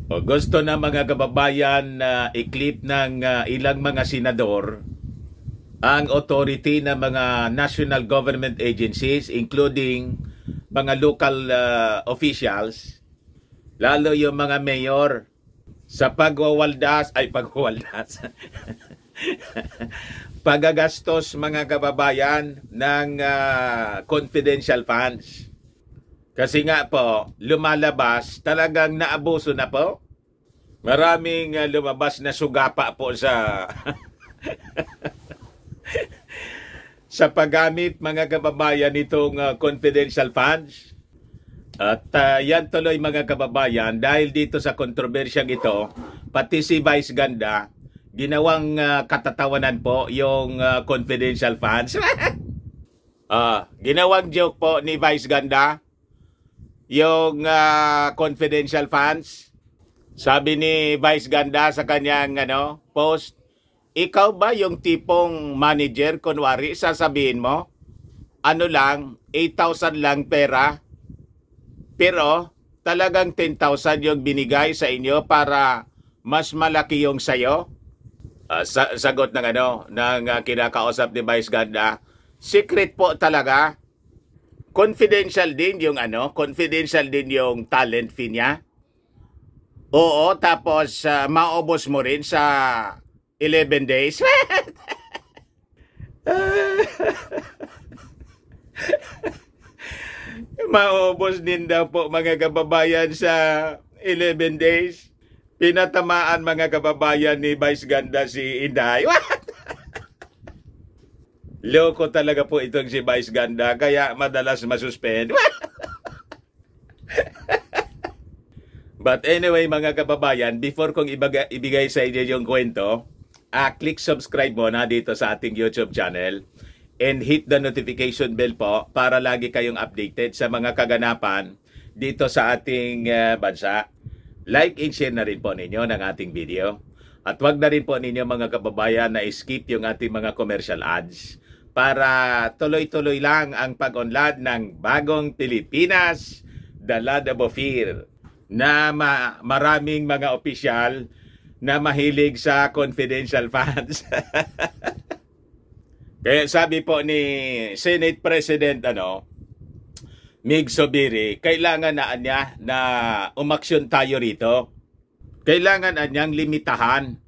O gusto na mga kababayan na i-clip ng ilang mga senador ang authority ng mga national government agencies including mga local officials, lalo yung mga mayor sa pagagastos mga kababayan ng confidential funds. Kasi nga po, lumalabas, talagang naabuso na po. Maraming lumabas na sugapa po sa sa paggamit mga kababayan nitong confidential funds. At yan tuloy mga kababayan, dahil dito sa kontrobersyang ito, pati si Vice Ganda, ginawang katatawanan po yung confidential funds. Ginawang joke po ni Vice Ganda yung confidential funds. Sabi ni Vice Ganda sa kanyang post, ikaw ba yung tipong manager, kunwari sasabihin mo, ano lang, 8,000 lang pera, pero talagang 10,000 yung binigay sa inyo para mas malaki yung sayo? Sagot ng kinakausap ni Vice Ganda, secret po talaga. Confidential din yung confidential din yung talent fee niya. Oo, tapos maubos mo rin sa 11 days. Maubos din daw po mga kababayan sa 11 days. Pinatamaan mga kababayan ni Vice Ganda si Inday. Loko talaga po itong si Vice Ganda, kaya madalas masuspend. But anyway mga kababayan, before kong ibigay sa inyo yung kwento, click subscribe muna dito sa ating YouTube channel and hit the notification bell po para lagi kayong updated sa mga kaganapan dito sa ating bansa. Like and share na rin po ninyo ng ating video. At wag na rin po ninyo mga kababayan na skip yung ating mga commercial ads para tuloy-tuloy lang ang pag-unlad ng bagong Pilipinas, the Land of Fear, na maraming mga opisyal na mahilig sa confidential funds. Kaya sabi po ni Senate President Mig Zubiri, kailangan niya na umaksyon tayo rito. Kailangan niyang limitahan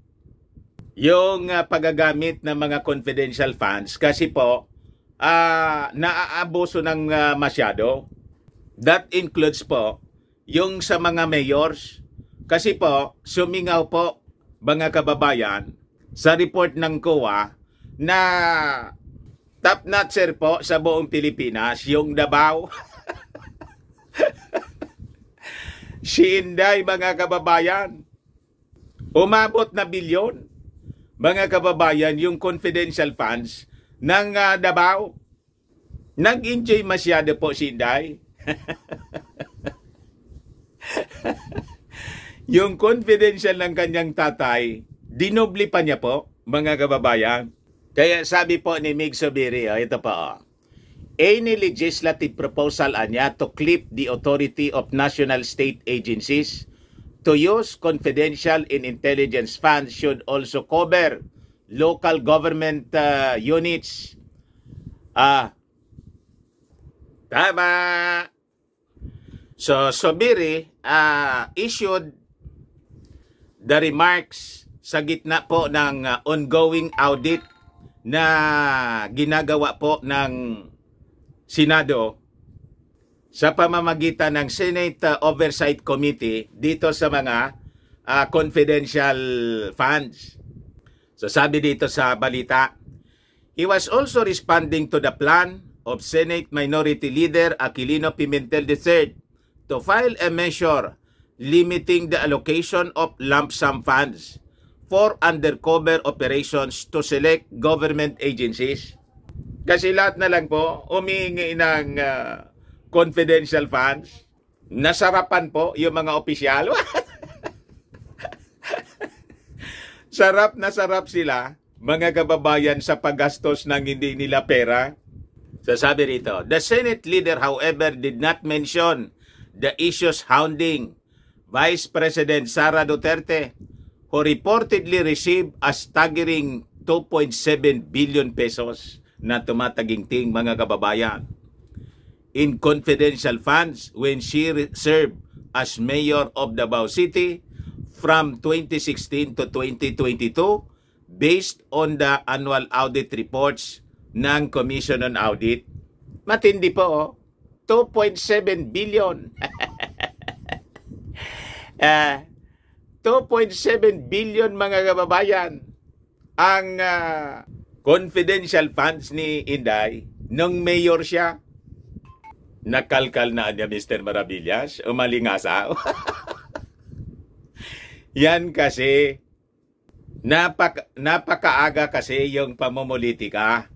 yung paggagamit ng mga confidential funds kasi po naaabuso ng masyado. That includes po yung sa mga mayors. Kasi po, sumingaw po mga kababayan sa report ng COA na top notcher po sa buong Pilipinas, yung Davao. Si Inday mga kababayan, umabot na bilyon. Mga kababayan, yung confidential funds ng Davao. Nag-enjoy masyado po si Inday. Yung confidential ng kanyang tatay, dinobli pa niya po, mga kababayan. Kaya sabi po ni Mig Zubiri, ito po, any legislative proposal niya to clip the authority of national state agencies to use confidential and intelligence funds should also cover local government units. Tama. So, Zubiri issued the remarks sa gitna po ng ongoing audit na ginagawa po ng Senado sa pamamagitan ng Senate Oversight Committee dito sa mga confidential funds. So sabi dito sa balita, he was also responding to the plan of Senate Minority Leader Aquilino Pimentel III to file a measure limiting the allocation of lump sum funds for undercover operations to select government agencies. Kasi lahat na lang po humihingi ng confidential funds. Nasarapan po yung mga opisyal. Sarap na sarap sila, mga kababayan, sa paggastos ng hindi nila pera. Sasabi rito, the Senate leader, however, did not mention the issues hounding Vice President Sara Duterte, who reportedly received a staggering 2.7 billion pesos na tumataginting mga kababayan in confidential funds when she served as mayor of Davao City from 2016 to 2022 based on the annual audit reports ng Commission on Audit. Matindi po, oh. 2.7 billion. 2.7 billion mga kababayan ang confidential funds ni Inday nung mayor siya. Nakalkal na niya Mr. Maravillas, umalingasa. Yan kasi napakaaga kasi yung pamumulitika.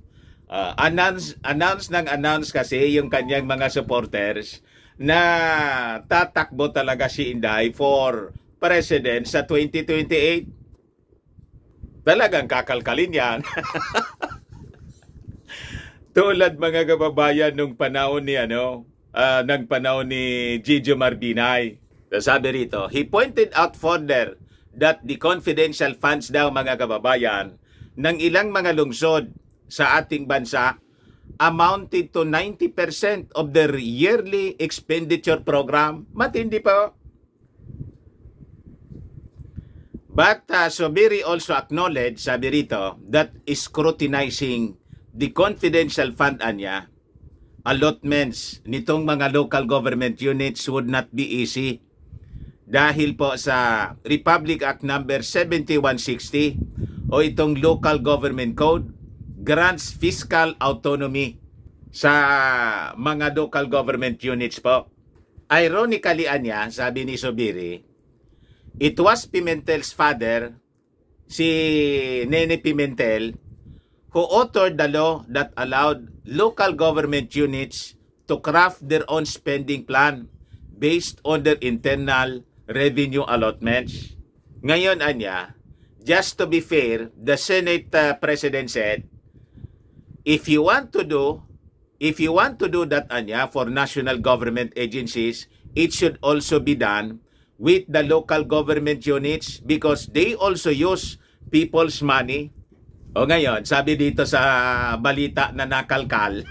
Announce kasi yung kanyang mga supporters na tatakbo talaga si Inday for president sa 2028. Talagang kakalkalin yan. Tulad mga kababayan nung panahon ni Gigi Marbinay. Sabi rito, he pointed out further that the confidential funds daw mga kababayan ng ilang mga lungsod sa ating bansa amounted to 90% of their yearly expenditure program. Matindi po. But Zubiri also acknowledged, sabi rito, that scrutinizing the confidential fund anya allotments nitong mga local government units would not be easy. Dahil po sa Republic Act number 7160 o itong Local Government Code, grants fiscal autonomy sa mga local government units po. Ironically anya, sabi ni Zubiri, it was Pimentel's father, si Nene Pimentel, who authored the law that allowed local government units to craft their own spending plan based on their internal revenue allotments. Ngayon anya, just to be fair, the Senate President said, if you want to do that anya for national government agencies, it should also be done with the local government units because they also use people's money. O ngayon, sabi dito sa balita na nakalkal,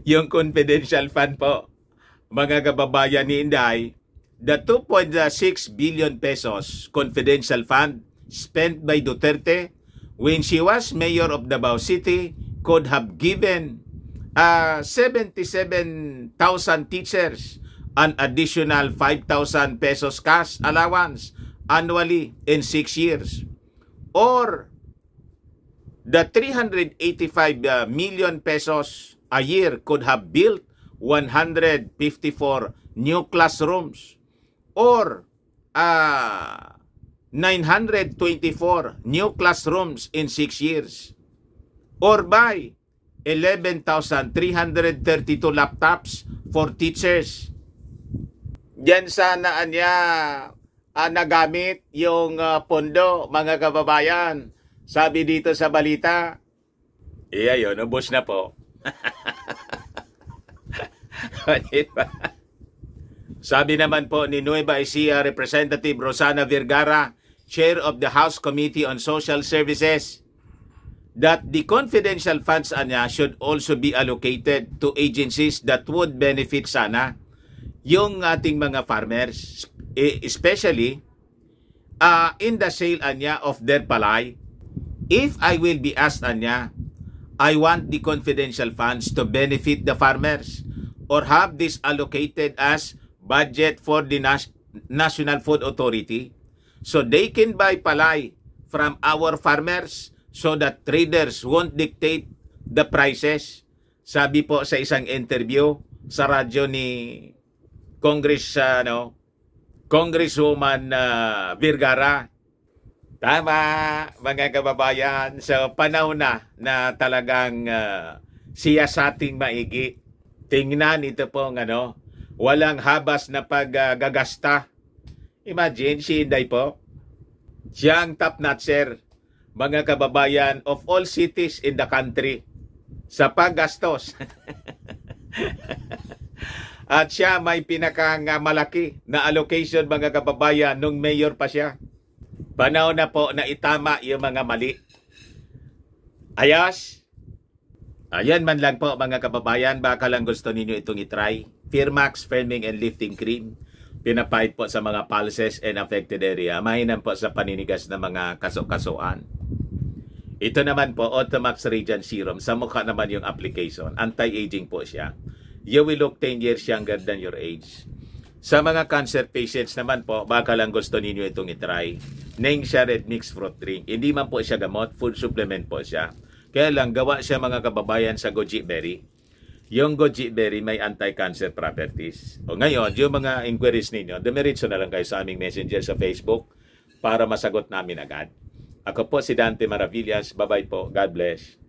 yung confidential fund po, mga kababayan ni Inday, the 2.6 billion pesos confidential fund spent by Duterte when she was mayor of Davao City could have given 77,000 teachers an additional 5,000 pesos cash allowance annually in 6 years. Or the 385 million pesos a year could have built 154 new classrooms or 924 new classrooms in 6 years, or buy 11,332 laptops for teachers. Diyan sana anya nagamit yung pondo, mga kababayan. Sabi dito sa balita. Ayun, ubos na po. Sabi naman po ni Nueva Ecija Representative Rosana Vergara, Chair of the House Committee on Social Services, that the confidential funds anya should also be allocated to agencies that would benefit sana yung ating mga farmers, especially in the sale anya of their palay. If I will be asked anya, I want the confidential funds to benefit the farmers or have this allocated as budget for the National Food Authority so they can buy palay from our farmers so that traders won't dictate the prices. Sabi po sa isang interview sa radyo ni Congresswoman Vergara. Tama, mga kababayan. So, panahon na talagang siyasating maigi. Tingnan ito po walang habas na paggagasta. Imagine, si Inday po, siya ang top notcher, mga kababayan, of all cities in the country sa paggastos. At siya may pinakang malaki na allocation mga kababayan nung mayor pa siya. Panahon na po na itama yung mga mali. Ayos? Ayan man lang po mga kababayan, baka lang gusto ninyo itong itry. Firmax Firming and Lifting Cream. Pinapahid po sa mga pulses and affected area. Mahinam po sa paninigas ng mga kaso-kasuan. Ito naman po, Automax Radiant Serum. Sa mukha naman yung application. Anti-aging po siya. You will look 10 years younger than your age. Sa mga cancer patients naman po, baka lang gusto ninyo itong itry. Ningxia Red Mix Fruit Drink. Hindi man po siya gamot, food supplement po siya. Kaya lang, gawa siya mga kababayan sa goji berry. Yung goji berry may anti-cancer properties. O ngayon, yung mga inquiries ninyo, dumiritso na lang kayo sa aming messenger sa Facebook para masagot namin agad. Ako po si Dante Maravillas. Bye-bye po. God bless.